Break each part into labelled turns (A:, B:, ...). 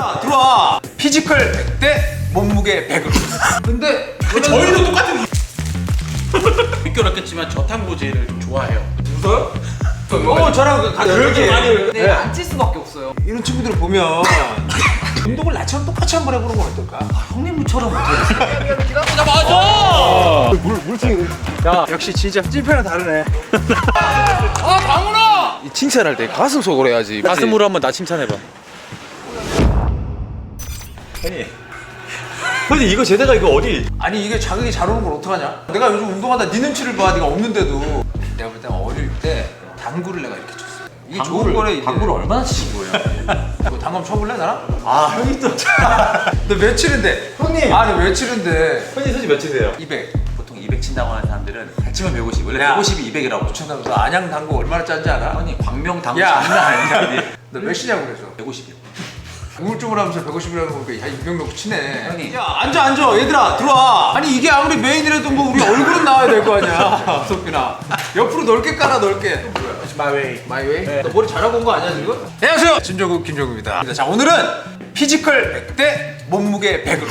A: 얘들아 들어와. 피지컬 100대 몸무게 100으로. 근데
B: 저희도 똑같은 믿겨놨겠지만 저탄고지를 좀 좋아해요.
A: 웃어요? 저랑 같은 얘기.
C: 네, 앉을 수밖에 없어요.
A: 이런 친구들을 보면 운동을 나처럼 똑같이 한번 해보는 건 어떨까?
C: 형님처럼 못해요.
B: 나 맞아!
D: 야 역시 진짜 찐팬은 다르네.
B: 아 강훈아!
D: 이 칭찬할 때 가슴 속으로 해야지.
B: 가슴으로 한번 나 칭찬해봐.
D: 형님 이거 제대가 이거 어디?
A: 아니 이게 자극이 잘 오는 걸 어떡하냐? 내가 요즘 운동하다 네 눈치를 봐. 네가 없는데도. 내가 볼 때 어릴 때 당구를 내가 이렇게 쳤어. 이게 좋은 거래. 이게.
C: 당구를 얼마나 치신 거예요?
A: 뭐 당구 쳐볼래 나랑?
D: 아 형이 또.
A: 너 며칠인데?
D: 형님.
A: 아니 며칠인데?
D: 형님 솔직히 몇이세요?
A: 200.
C: 보통 200 친다고 하는 사람들은 100치면 150. 원래
A: 야.
C: 150이 200이라고.
A: 미쳤나보다. 안양 당구 얼마나 짠지 알아?
C: 아니 광명 당구
A: 야.
C: 장난 아니야.
A: 너 몇 시냐고 그래서?
C: 150이요.
A: 우물쭈물 하면서 150이라고 그러니까 야 200명 치네.
C: 형님.
A: 야 앉아 얘들아 들어와. 아니 이게 아무리 메인이라도 뭐 우리 얼굴은 나와야 될 거 아니야. 석빈아 옆으로 넓게 깔아 넓게. 마이웨이. 마이웨이? 너 머리 잘하고 온 거 아니야 지금? 안녕하세요 진조국 김종국입니다. 자 오늘은 피지컬 100대 몸무게 100으로.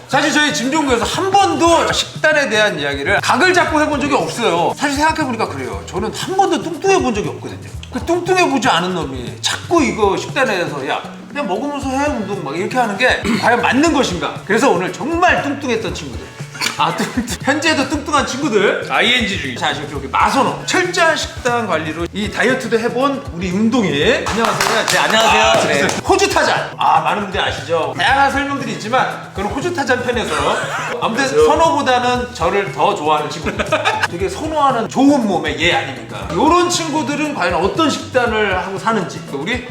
A: 사실 저희 짐종구에서 한 번도 식단에 대한 이야기를 각을 잡고 해본 적이 없어요. 사실 생각해보니까 그래요. 저는 한 번도 뚱뚱해 본 적이 없거든요. 그 뚱뚱해 보지 않은 놈이 자꾸 이거 식단에 대해서 야 그냥 먹으면서 해 운동 막 이렇게 하는 게 과연 맞는 것인가. 그래서 오늘 정말 뚱뚱했던 친구들, 현재도 뚱뚱한 친구들,
B: ING주의.
A: 자 지금 여기 마선호 철저한 식단 관리로 이 다이어트도 해본 우리 운동이. 안녕하세요.
C: 네, 안녕하세요. 네.
A: 호주 타잔. 많은 분들이 아시죠? 다양한 설명들이 있지만 그건 호주 타잔 편에서 아무튼 선호보다는 저를 더 좋아하는 친구들. 되게 선호하는 좋은 몸의 예 아닙니까? 이런 친구들은 과연 어떤 식단을 하고 사는지 우리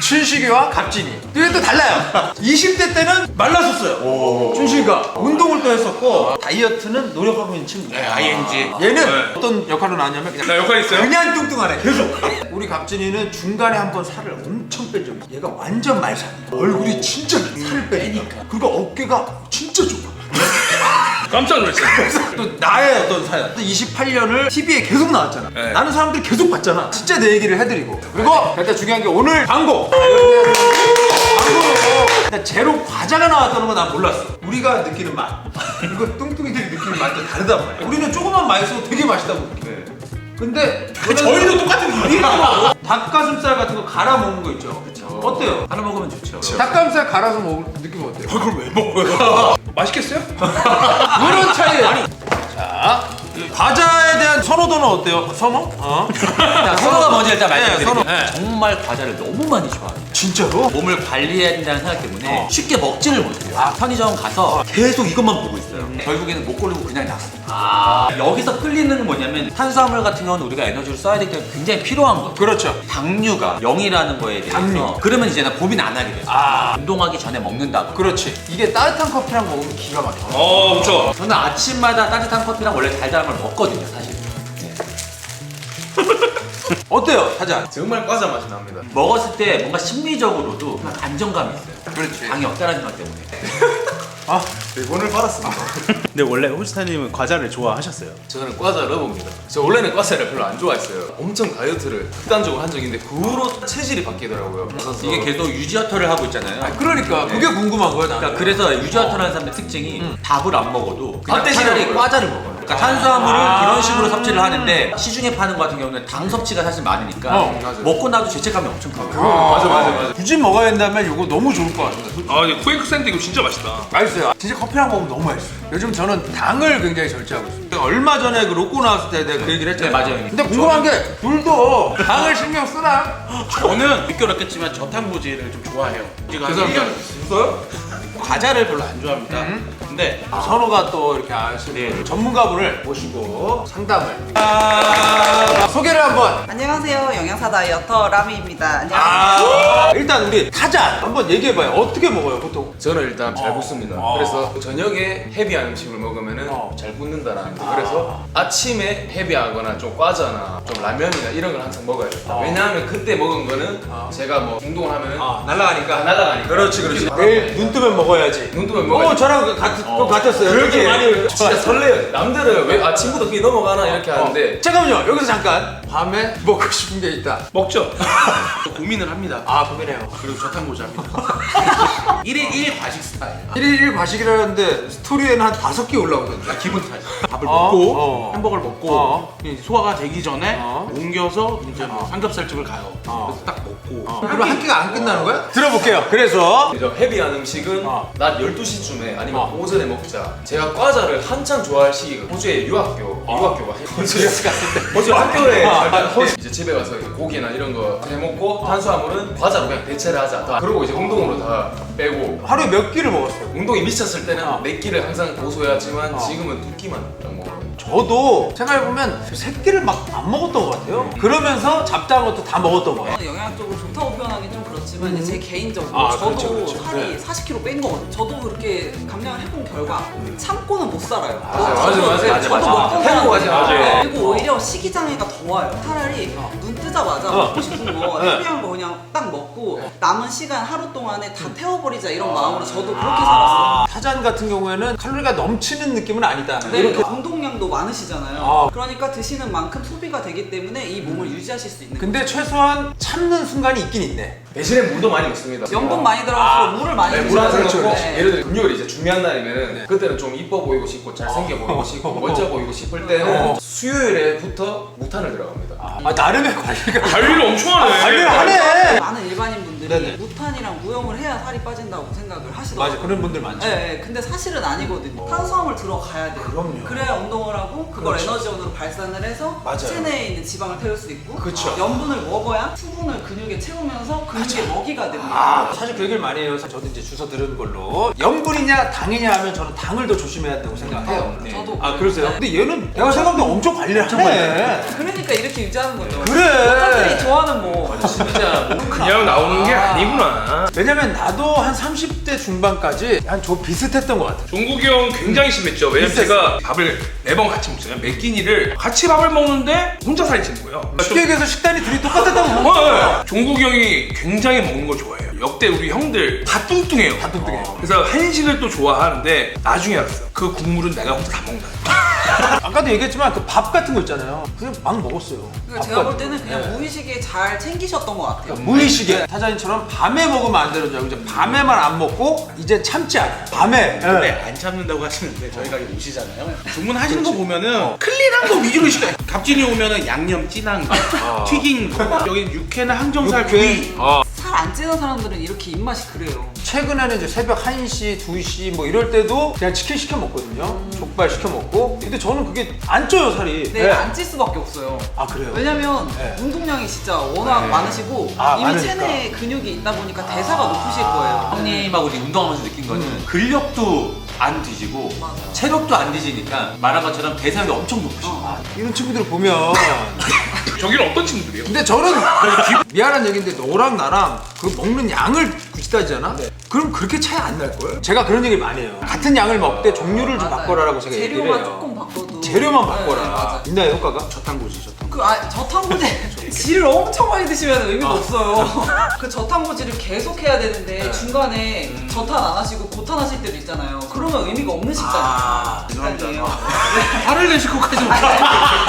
A: 춘식이와 갑진이 이게 또 달라요. 20대 때는 말랐었어요. 춘식이가 운동을 또 했었고 다이어트는 노력하고 있는 친구.
B: 네, ING.
A: 얘는
B: 네.
A: 어떤 역할을 하냐면 그냥
B: 나 역할 있어요?
A: 그냥 뚱뚱하네 계속. 우리 갑진이는 중간에 한번 살을 엄청 뺀 적이 있어. 얘가 완전 말살이야. 얼굴이 진짜 살을 빼니까. 그리고 어깨가 진짜 좁아.
B: 깜짝 놀랐어요.
A: 또 나의 어떤 사연 28년을 TV에 계속 나왔잖아.
B: 네.
A: 나는 사람들이 계속 봤잖아. 진짜 내 얘기를 해드리고. 그리고 일단 중요한 게 오늘 광고. 일단 제로 과자가 나왔다는 거 난 몰랐어. 우리가 느끼는 맛 그리고 뚱뚱이들이 느끼는 맛도 다르단 말이야. 우리는 조금만 맛있어도 되게 맛있다고 느껴. 근데
B: 저희도 똑같은
A: 이게 닭가슴살 같은 거 갈아 먹는 거 있죠. 어때요?
C: 하나 먹으면 좋죠.
A: 닭가슴살 갈아서 먹을 느낌 어때요?
B: 그걸 왜 먹어요? 맛있겠어요?
A: 이런 차이. 자, 과자에 대한 선호도는 어때요? 선호?
C: 자, 선호가 먼저 일단 말씀드릴게요.
A: 선호. 네.
C: 정말 과자를 너무 많이 좋아해요.
A: 진짜로?
C: 몸을 관리해야 된다는 생각 때문에 쉽게 먹지를 못해요. 편의점 가서 계속 이것만 보고 있어요. 결국에는 못 고르고 그냥 놨습니다. 여기서 끌리는 건 뭐냐면 탄수화물 같은 경우는 우리가 에너지를 써야 되기 때문에 굉장히 필요한 거죠.
A: 그렇죠.
C: 당류가 0이라는 거에 대해서
A: 당류.
C: 그러면 이제 나 고민 안 하게 돼요. 운동하기 전에 먹는다고.
A: 그렇지. 이게 따뜻한 커피랑 먹으면 기가 막혀.
B: 그렇죠.
C: 저는 아침마다 따뜻한 커피랑 원래 달달한 걸 먹거든요, 사실.
A: 어때요, 타자?
D: 정말 과자 맛이 납니다.
C: 먹었을 때 뭔가 심리적으로도 안정감이 있어요.
A: 그렇지.
C: 당이 없다는 생각 때문에.
D: 대본을 받았습니다.
E: 근데 원래 호주타님은 과자를 좋아하셨어요?
D: 저는 과자 러브입니다. 저 원래는 과자를 별로 안 좋아했어요. 엄청 다이어트를 극단적으로 한 적이 있는데 그 후로 체질이 바뀌더라고요. 그래서
C: 이게 계속 유지어터를 하고 있잖아요.
A: 그러니까 그게 궁금한 거야, 나는.
C: 그러니까 그래서 유지어터라는 사람의 특징이 답을 안 먹어도 그냥
D: 밥 대신에
C: 차라리
D: 먹어요.
C: 과자를 먹어요. 그러니까 탄수화물을 이런 식으로 섭취를 하는데 시중에 파는 거 같은 경우는 당 섭취가 사실 많으니까
D: 맞아요.
C: 먹고 나도 죄책감이 엄청 커요.
D: 맞아.
A: 굳이 먹어야 된다면 이거 너무 좋을 것 같습니다.
B: 아, 근데 쿠에크 샌드 이거 진짜 맛있다.
A: 맛있어요. 진짜 커피랑 먹으면 너무 맛있어요. 요즘 저는 당을 굉장히 절제하고 있어요. 얼마 전에 그 로꼬 나왔을 때 내가 그 얘기를 했잖아요.
C: 네, 맞아요.
A: 근데 궁금한 게 둘도 당을 신경 쓰나?
B: 저는 믿겨놨겠지만 저탄고지를 좀 좋아해요. 제가
A: 죄송합니다.
B: 있어요? 과자를 별로 안 좋아합니다. 근데
A: 선호가 또 이렇게 아시는 전문가분을 모시고 상담을 소개를 한번.
F: 안녕하세요. 영양사 다이어터 라미입니다. 안녕하세요.
A: 일단 우리 타잔 한번 얘기해봐요. 어떻게 먹어요 보통?
D: 저는 일단 잘 붓습니다. 그래서 저녁에 헤비한 음식을 먹으면은 잘 붓는다라는 거. 그래서 아침에 헤비하거나 좀 과자나 좀 라면이나 이런 걸 항상 먹어야 돼요. 왜냐하면 그때 먹은 거는 제가 뭐 운동을 하면은
A: 날라가니까.
D: 날아가니까.
A: 그렇지. 내일 눈 뜨면 먹어야지.
D: 눈 뜨면 먹어야지.
A: 저랑 같았어요.
D: 그렇게
A: 그렇게
D: 많이 진짜 설레요. 남들은 사람들은 왜 아침부터 그게 넘어가나 이렇게 하는데
A: 잠깐만요. 여기서 잠깐 밤에 먹고 싶은 게 있다.
E: 먹죠. 고민을 합니다.
A: 아 고민해요.
E: 그리고 저탄고지 합니다. 1일 1 과식 스타일.
A: 1일 1 과식이라는데 스토리에는 한 5개 올라오던데.
E: 기분 탓. 밥을 먹고
A: 어.
E: 햄버거를 먹고
A: 어.
E: 이제 소화가 되기 전에
A: 어.
E: 옮겨서 이제 뭐 삼겹살집을 가요.
A: 어.
E: 그래서 딱 먹고.
A: 그럼 한 끼가 안 끝나는 거야? 들어볼게요. 그래서
D: 저 헤비한 음식은
A: 어.
D: 낮 12시쯤에 아니면 오전에 먹자. 제가 과자를 한창 좋아할 시기가 호주의 유학교가 호주에 학교에 살때 이제 집에 가서 이제 고기나 이런 거 해 먹고 탄수화물은 과자로 그냥 대체를 하자. 그리고 이제 운동으로 다 빼고
A: 하루에 몇 끼를 먹었어요?
D: 운동이 미쳤을 때는 4끼를 항상 고소해야지만 지금은 2끼만 딱 먹어요.
A: 저도 생각해보면 3끼를 막 안 먹었던 것 같아요. 그러면서 잡다한 것도 다 먹었던 거예요.
F: 영양적으로 좋다고 표현하기 좀 그렇지만 이제 제 개인적으로
A: 아,
F: 저도
A: 그렇죠.
F: 살이 40kg 뺀 거거든요. 저도 그렇게 감량을 해본 결과 참고는 못 살아요.
D: 맞아요.
F: 저도
A: 맞아.
F: 먹던
D: 행복하지
F: 사람인데
D: 않아요.
F: 그리고 오히려 식이장애가 더 와요. 차라리 눈 뜨자마자 먹고 싶은 거 헤비한 거 그냥 딱 먹고 남은 시간 하루 동안에 다 태워버리자 이런 마음으로 저도 그렇게 살았어요.
A: 타잔 같은 경우에는 칼로리가 넘치는 느낌은 아니다.
F: 네,
A: 이렇게
F: 운동량도 많으시잖아요.
A: 아.
F: 그러니까 드시는 만큼 소비가 되기 때문에 이 몸을 유지하실 수 있는 거예요.
A: 근데 최소한 참는 순간이 있긴 있네.
D: 대신에 물도 많이 먹습니다.
F: 염분 많이 들어가서 물을 많이
D: 네, 물한 잔
F: 드셔야
D: 넣고
F: 돼요. 네.
D: 예를 들어 금요일이 이제 중요한 날이면은 그때는 좀 이뻐 보이고 싶고 잘생겨 보이고 싶고 멋져 보이고 싶을 때는 수요일에부터 무탄을 들어갑니다.
A: 아 나름의 관리가
E: 관리를 엄청 하네.
A: 관리를 하네.
F: 많은 일반인 분들이
A: 네네.
F: 무탄이랑 무염을 해야 살이 빠진다고 생각을 하시더라고요.
A: 맞아 그런 분들 많죠.
F: 네, 네, 근데 사실은 아니거든요. 탄수화물 들어가야 돼요.
A: 그럼요.
F: 그래야 운동을 하고 그걸
A: 그렇죠.
F: 에너지원으로 발산을 해서
A: 맞아요.
F: 체내에 있는 지방을 태울 수 있고
A: 그쵸.
F: 염분을 먹어야 수분을 근육에 채우면서 근육의 먹이가 됩니다.
A: 아 사실 그 얘기를 많이 해요. 저도 이제 주워 들은 걸로 염분이냐 당이냐 하면 저는 당을 더 조심해야 된다고 생각해요.
F: 네. 저도
A: 아 그러세요?
F: 네.
A: 근데 얘는 내가 생각보다 엄청 관리를 하네.
F: 그러니까 이렇게 유지하는 거죠.
A: 그래.
F: 여자들이 좋아하는 뭐
D: 진짜
E: 그냥 나오는 게 아니구나.
A: 왜냐면 나도 한 30대 중반까지 한 저 비슷했던 것 같아.
E: 종국이 형 굉장히 심했죠. 왜냐면
A: 비슷했어.
E: 제가 밥을 매번 같이 먹잖아요. 매 끼니를 같이 밥을 먹는데 혼자 살이 찌는 거예요.
A: 쉽게 얘기해서 식단이 둘이 똑같았다고 보면
E: 네. 종국이 형이 굉장히 먹는 걸 좋아해요. 역대 우리 형들 다 뚱뚱해요.
A: 다 뚱뚱해요.
E: 그래서 한식을 또 좋아하는데 나중에 알았어요. 그 국물은 내가 혼자 다 먹는다.
A: 아까도 얘기했지만 그 밥 같은 거 있잖아요. 그냥 막 먹었어요.
F: 그러니까
A: 밥
F: 제가 볼
A: 같은
F: 때는
A: 거.
F: 그냥
A: 네.
F: 무의식에 잘 챙기셨던 것 같아요.
A: 무의식에 타자인처럼 밤에 먹으면 안 되는 줄 알고 이제 밤에만 안 먹고 이제 참지 않아요. 밤에.
E: 근데 안 참는다고 하시는데 저희가 여기 오시잖아요. 주문하시는 거 보면은 클린한 거 위주로 시켜요. 갑진이 오면은 양념 진한 거, 튀긴 거, 여기 육회나 항정살 구이.
F: 살 안 찌는 사람들은 이렇게 입맛이 그래요.
A: 최근에는 이제 새벽 1시, 2시 뭐 이럴 때도 그냥 치킨 시켜 먹거든요. 족발 시켜 먹고. 근데 저는 그게 안 쪄요, 살이.
F: 네, 안 찔 수밖에 없어요.
A: 아, 그래요?
F: 왜냐면
A: 네.
F: 운동량이 진짜 워낙 많으시고
A: 아,
F: 이미
A: 많으니까.
F: 체내에 근육이 있다 보니까 대사가 높으실 거예요.
C: 형님하고 이제 운동하면서 느낀 거는 근력도 안 뒤지고
F: 맞아.
C: 체력도 안 뒤지니까 말한 것처럼 대사율이 엄청 높으시고
A: 이런 친구들을 보면.
E: 저기는 어떤 친구들이에요?
A: 근데 저는 미안한 얘기인데 너랑 나랑 그 먹는 양을 굳이 따지잖아? 그럼 그렇게 차이 안 날 거예요? 제가 그런 얘기를 많이 해요. 같은 양을 먹되 종류를 좀
F: 맞아요.
A: 바꿔라라고 제가 얘기를
F: 재료만
A: 해요.
F: 조금 바꿔도
A: 재료만
F: 네,
A: 바꿔라.
F: 맞아요.
A: 있나요, 효과가?
E: 저탄고지, 저탄고지.
F: 저탄고지 질을 엄청 많이 드시면 의미가 없어요. 그 저탄고지를 계속 해야 되는데 중간에 저탄 안 하시고 고탄 하실 때도 있잖아요. 그러면 의미가 없는 식단이에요.
E: 화를 내실 것까지 못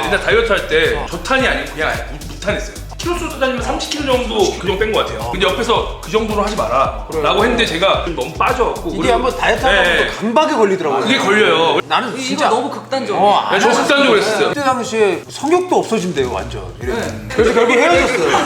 E: 근데 다이어트 할 때 저탄이 아니고 그냥 무탄했어요. 키로 수 다니면 30kg 정도 그 정도 뺀 것 같아요. 근데 옆에서 그 정도로 하지 마라 라고 했는데 제가 좀 너무 빠져갖고
A: 이게
E: 그리고-
A: 한번 다이어트
E: 네.
A: 하면 또 강박에 걸리더라고요.
E: 그게 걸려요.
A: 나는
F: 이거
A: 진짜
F: 너무 극단적이에요.
E: 네, 저 극단적으로 했었어요.
A: 그때 당시에 성욕도 없어진대요, 완전. 이래.
F: 네.
A: 그래서 결국 헤어졌어요.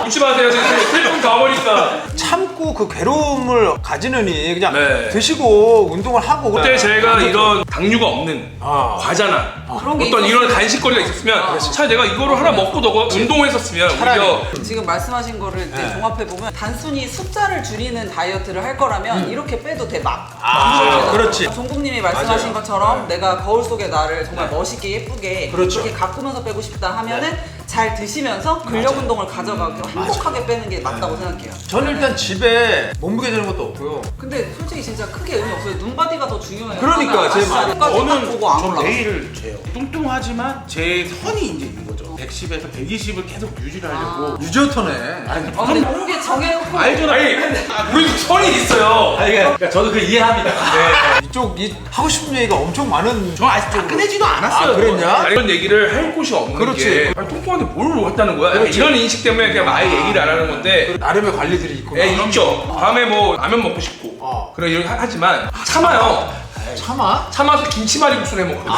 E: 웃지 마세요. 지금 슬픔 가버리니까.
A: 참고 그 괴로움을 가지느니 그냥
E: 네.
A: 드시고 운동을 하고.
E: 그때 제가 이런 당류가 없는
A: 아.
E: 과자나
F: 그런 게
E: 어떤 이런
F: 있었으면-
E: 간식거리가 있었으면 차라리 내가 이거를 하나 먹고 너가 운동을 했었으면
A: 차라리.
E: 오히려
F: 지금 말씀하신 거를 이제
A: 네.
F: 종합해보면 단순히 숫자를 줄이는 다이어트를 할 거라면 이렇게 빼도 돼 막.
A: 그렇지.
F: 종국님이 말씀하신
A: 맞아요.
F: 것처럼 내가 거울 속의 나를 정말 멋있게 예쁘게
A: 그렇죠.
F: 이렇게 가꾸면서 빼고 싶다 하면은 잘 드시면서 근력 운동을 가져가고 행복하게 빼는 게 맞다고 생각해요.
A: 저는 일단 집에 몸무게 재는 것도 없고요.
F: 근데 솔직히 진짜 크게 의미 없어요. 눈바디가 더 중요해요.
A: 그러니까, 제 말.
F: 까지 딱 보고 안
E: 저
F: 올라가.
E: 내일을 재요. 뚱뚱하지만 제 선이 이제 있는 거죠.
B: 110에서 120을 계속 유지를 하려고.
A: 유저터네.
F: 근데 몸무게 정해놓고
B: 알죠?
E: 아니 우리도 선이 있어요.
C: 그러니까 저도 그 이해합니다.
A: 이쪽 하고 싶은 얘기가 엄청 많은.
B: 저 아직 다 끝내지도 않았어요.
A: 아, 그랬냐?
E: 아니, 이런 얘기를 할 곳이 없는
A: 그렇지.
E: 게 아니, 뚱뚱한데 뭘 했다는 거야? 약간 이런 인식 때문에 그냥 아예 얘기를 안 하는 건데
A: 나름의 관리들이 있구나.
E: 예, 있죠. 밤에 뭐 라면 먹고 싶고 그런 이런 하지만 참아요.
A: 참아?
E: 참아서 김치말이국수를 해 먹거든요.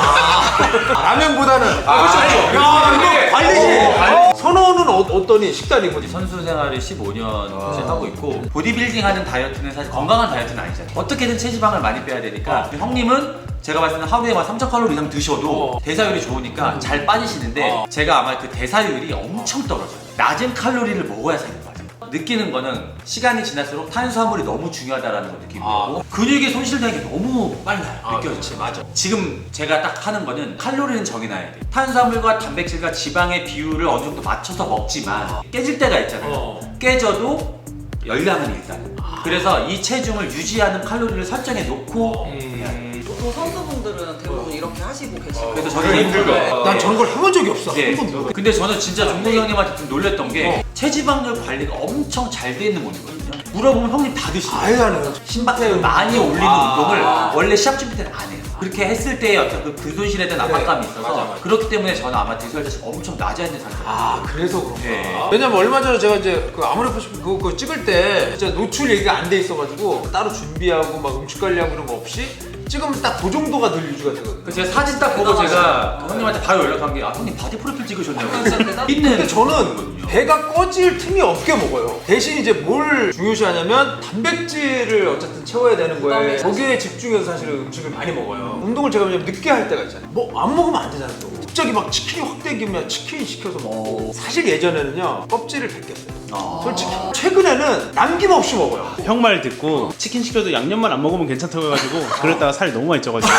A: 라면보다는.
E: 그렇죠.
A: 야,
E: 근데-
A: 이거 관리지. 선호는 어떠니? 식단이 뭐지?
C: 선수 생활을 15년 이제 하고 있고 보디빌딩 하는 다이어트는 사실 건강한 다이어트는 아니잖아요. 어떻게든 체지방을 많이 빼야 되니까 형님은 제가 봤을 때는 하루에 막 3,000칼로리 이상 드셔도 대사율이 좋으니까 잘 빠지시는데 제가 아마 그 대사율이 엄청 떨어져요. 낮은 칼로리를 먹어야 살이 빠져요. 느끼는 거는 시간이 지날수록 탄수화물이 너무 중요하다라는 걸 느끼고 근육의 손실되는 게 너무 빨라요. 느껴지지. 맞아. 지금 제가 딱 하는 거는 칼로리는 정해놔야 돼. 탄수화물과 단백질과 지방의 비율을 어느 정도 맞춰서 먹지만 깨질 때가 있잖아요. 깨져도 열량은 일단. 그래서 이 체중을 유지하는 칼로리를 설정해 놓고 해야 돼요.
F: 또 선수분들은 대부분 이렇게 하시고 계시고
C: 그래서 저는
E: 힘들죠.
A: 난 저런 걸 해본 적이 없어.
C: 네.
A: 한 번도.
C: 근데 저는 진짜 종국 형님한테 좀 놀랬던 게 체지방률 관리가 엄청 잘 돼 있는 분이거든요. 물어보면 형님 다 드시고
A: 아예 안 해요.
C: 심박수를 많이 올리는 운동을 원래 시합 준비 때는 안 해요. 그렇게 했을 때의 어떤 그 손실에 대한 압박감이 있어서 그렇기 때문에 저는 아마 대소할 자체가 엄청 낮아 있는 상태예요.
A: 아, 그래서 그런가.
C: 네.
A: 왜냐면 얼마 전에 제가 이제 그 아모레퍼시 그거 찍을 때 진짜 노출 얘기가 안 돼 있어가지고 따로 준비하고 막 음식 관리하고 이런 거 없이 찍으면 딱 그 정도가 늘 유지가 되거든요.
C: 그 제가 사진 딱 보고 제가 그 형님한테 바로 연락한 게 형님 바디 프로필 찍으셨냐고.
F: 진짜 대단.
A: 근데 저는 배가 꺼질 틈이 없게 먹어요. 대신 이제 뭘 중요시하냐면 단백질을 어쨌든 채워야 되는 거예요. 거기에 집중해서 사실 음식을 많이 먹어요. 운동을 제가 왜냐면 늦게 할 때가 있잖아요. 뭐 안 먹으면 안 되잖아요. 또. 갑자기 막 치킨이 확 땡기면 치킨 시켜서 먹고. 사실 예전에는요 껍질을 벗겼어요. 솔직히 최근에는 남김없이 먹어요.
G: 형 말 듣고 치킨 시켜도 양념만 안 먹으면 괜찮다고 해가지고 그랬다가 살이 너무 많이 쪄가지고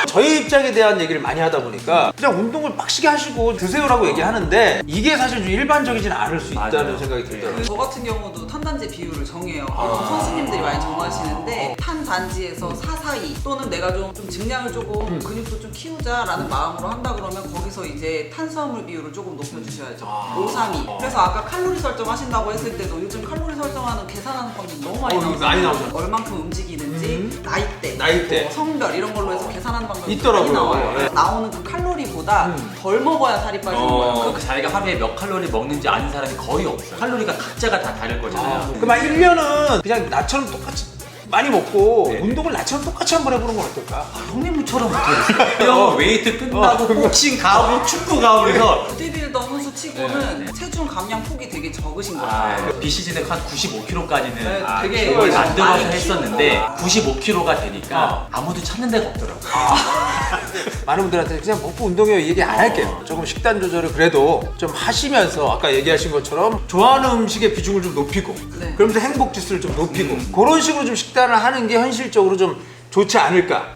A: 저희 입장에 대한 얘기를 많이 하다 보니까 그냥 운동을 빡시게 하시고 드세요라고 얘기하는데 이게 사실 좀 일반적이진 않을 수 있다는
C: 맞아요.
A: 생각이 들더라고요.
F: 저 같은 경우도 탄단지 비율을 정해요. 보통 선수님들이 많이 정하시는데 탄단지에서 442 또는 내가 좀 증량을 조금 근육도 좀 키우자라는 마음으로 한다 그러면 거기서 이제 탄수화물 비율을 조금 높여주셔야죠. 532. 그래서 아까 칼로리 설정하신다고 했을 때도 요즘 칼로리 설정하는 계산하는 방법이 너무 많이
A: 이거 많이
F: 나오잖아요.
A: 나오잖아요.
F: 얼만큼 움직이는지 나이대,
A: 나이대.
F: 뭐 성별 이런 걸로 해서 계산하는 방법이
A: 있더라고요.
F: 많이 나와요.
A: 네.
F: 나오는 그 칼로리보다 덜 먹어야 살이 빠지는 거예요.
C: 그 자기가 하루에 몇 칼로리 먹는지 아는 사람이 거의 없어요. 칼로리가 각자가 다 다를 거잖아요.
A: 그럼 한 1년은 그냥 나처럼 똑같이 많이 먹고
C: 네.
A: 운동을 나처럼 똑같이 한번 해보는 건 어떨까?
C: 형님처럼 못해요. 웨이트 끝나고 복싱 가고 축구 가고 그래서
F: 보디빌더 선수 치고는 체중 감량 폭이 되게 적으신 거예요.
C: 비시즌에 한 95kg까지는
F: 네, 되게
C: 그걸
F: 많이
C: 만들어서
F: 키우고.
C: 했었는데 95kg가 되니까 아무도 찾는 데가 없더라고요.
A: 많은 분들한테 그냥 먹고 운동해요 이 얘기 안 할게요. 조금 식단 조절을 그래도 좀 하시면서 아까 얘기하신 것처럼 좋아하는 음식의 비중을 좀 높이고
F: 네.
A: 그러면서 행복 지수를 좀 높이고 그런 식으로 좀 식단을 하는 게 현실적으로 좀 좋지 않을까.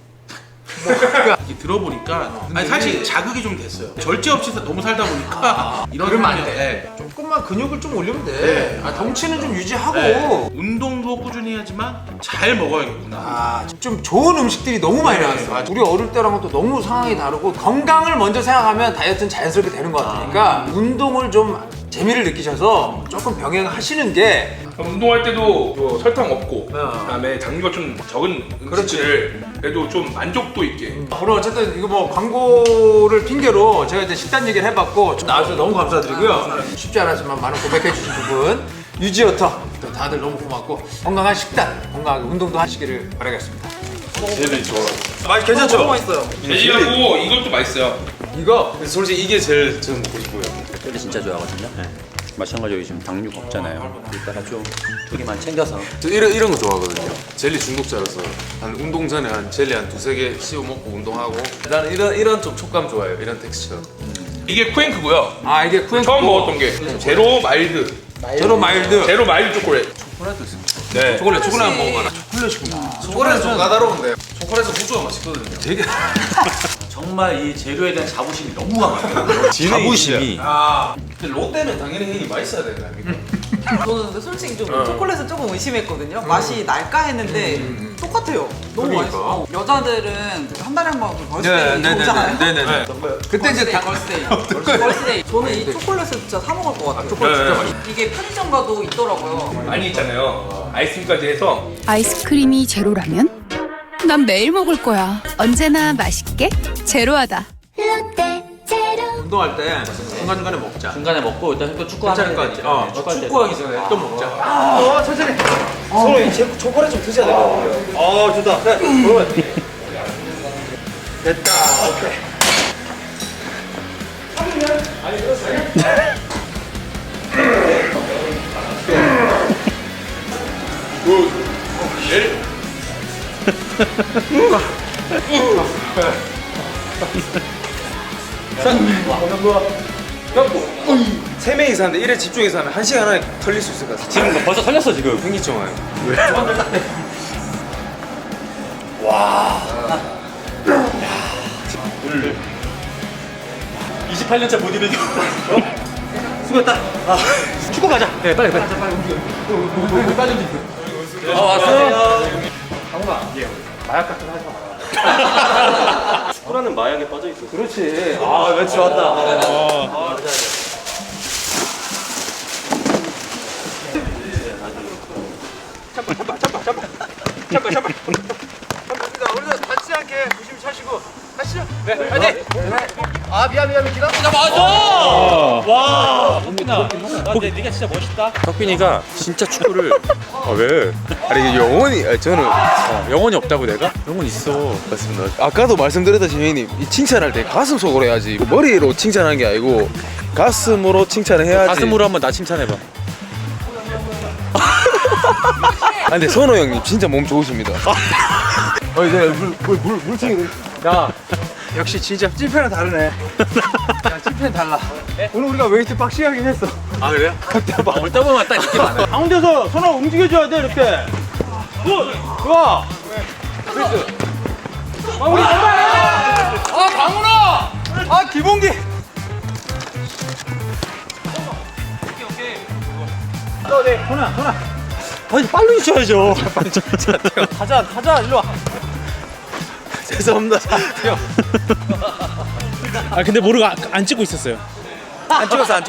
B: 이게 들어보니까 아니 사실 자극이 좀 됐어요. 절제 없이 너무 살다 보니까 이런
A: 그러면 안
B: 상황이-
A: 돼.
B: 네.
A: 조금만 근육을 좀 올리면 돼. 덩치는 좀 유지하고.
B: 네. 운동도 꾸준히 해야지만 잘 먹어야겠구나.
A: 좀 좋은 음식들이 너무 많이 나왔어.
B: 맞아.
A: 우리 어릴 때랑은 또 너무 상황이 다르고 건강을 먼저 생각하면 다이어트는 자연스럽게 되는 것 같으니까 운동을 좀 재미를 느끼셔서 조금 병행하시는 게
E: 운동할 때도 뭐 설탕 없고
A: 어.
E: 그다음에 당류가 좀 적은 음식들을 그래도 좀 만족도 있게
A: 오늘 어쨌든 이거 뭐 광고를 핑계로 제가 이제 식단 얘기를 해봤고 좀 나와주셔서 너무 감사드리고요. 쉽지 않았지만 많은 고백해 주신 두 분 유지어터 또 다들 너무 고맙고 건강한 식단, 건강하게 운동도 하시기를 바라겠습니다.
D: 젤리 좋아.
A: 맛 괜찮죠?
E: 돼지하고 이것도 맛있어요.
A: 이거
D: 솔직히 이게 제일 좀 먹고 싶어요.
C: 젤리 진짜 좋아하거든요. 마찬가지로 지금 당류가 없잖아요. 이따가 좀 크기만 챙겨서.
D: 저 이런 거 좋아하거든요. 젤리 중독자라서 한 운동 전에 한 젤리 한 2-3개 씹어 먹고 운동하고 나는 이런 좀 촉감 좋아해요. 이런 텍스처.
E: 이게 쿠앤크고요.
A: 아 이게 쿠앤
E: 처음 먹었던 게 제로 마일드.
A: 제로 마일드
E: 제로 마일드 초콜릿. 네.
A: 초콜릿 한번 먹어봐라. 초콜릿이구나.
D: 초콜릿은 좀 까다로운데 초콜릿은 우주가 맛있거든요.
A: 되게
C: 정말 이 재료에 대한 자부심이 너무 강해요. 자부심이.
D: 근데 롯데는 당연히 맛있어야 되는 거 아닙니까?
F: 저는 근데 솔직히 좀 초콜릿은 조금 의심했거든요. 맛이 날까 했는데 똑같아요. 너무 맛있어. 여자들은 한 달에 한 번 벌스데이 오잖아요.
A: 네네네. 그때 이제 다
F: 벌스데이. 저는 이 초콜릿을 진짜 사 먹을 것 같아요.
E: 초콜릿 진짜 맛있어.
F: 이게 편의점 가도 있더라고요.
E: 많이 있잖아요. 아이스크림까지 해서
H: 아이스크림이 제로라면? 난 매일 먹을 거야. 언제나 맛있게 제로하다.
A: 운동할 때 중간중간에 먹자.
C: 중간에 먹고 일단 또 축구하는
A: 괜찮을 것
C: 거
A: 같지?
C: 있잖아요. 축구할 때.
A: 축구하기 전에 또 먹자. 됐다. 오케이.
D: 세 명이서 하는데 일에 집중해서 하면 1시간 안에 털릴 수 있을 것 같아.
C: 지금 벌써 털렸어 지금.
D: 굉장히 좋아요.
C: 28년차 보디빌딩. 수고했다. 축구 가자. 네, 빨리. 왔어요.
G: 축구라는 마약에 빠져 있어.
A: 그렇지. 아, 멘트 좋았다. 우리도 다치지 않게 조심히 차시고 가시죠. 네, 화이팅! 아, 미안. 기다려.
C: 네가 진짜 멋있다.
I: 덕빈이가 진짜 축구를 왜? 아니 이게 영혼이 저는 영혼이 없다고 내가? 영혼 있어.
D: 맞습니다. 아까도 말씀드렸다시피 형님 이 칭찬할 때 가슴 속으로 해야지 머리로 칭찬하는 게 아니고 가슴으로 칭찬을 해야지.
I: 가슴으로 한번 나 칭찬해봐.
D: 아, 근데 선호 형님 진짜 몸 좋으십니다.
A: 야, 역시 진짜 찐팬은 다르네. 야, 찐팬 달라. 오늘 우리가 웨이트 빡시하긴 했어.
C: 아 그래요? 먹다 보면 딱 느낌 많아요.
G: 가운데서 손을 움직여줘야 돼 이렇게. 좋아.
A: 마무리 정말! 아, 강훈아! 아, 기본기!
G: 아니 빨리 쳐야죠.
A: 가자, 일로 와.
D: 죄송합니다.
G: 아 근데 모르고 안 찍고 있었어요.
A: 안 찍었어.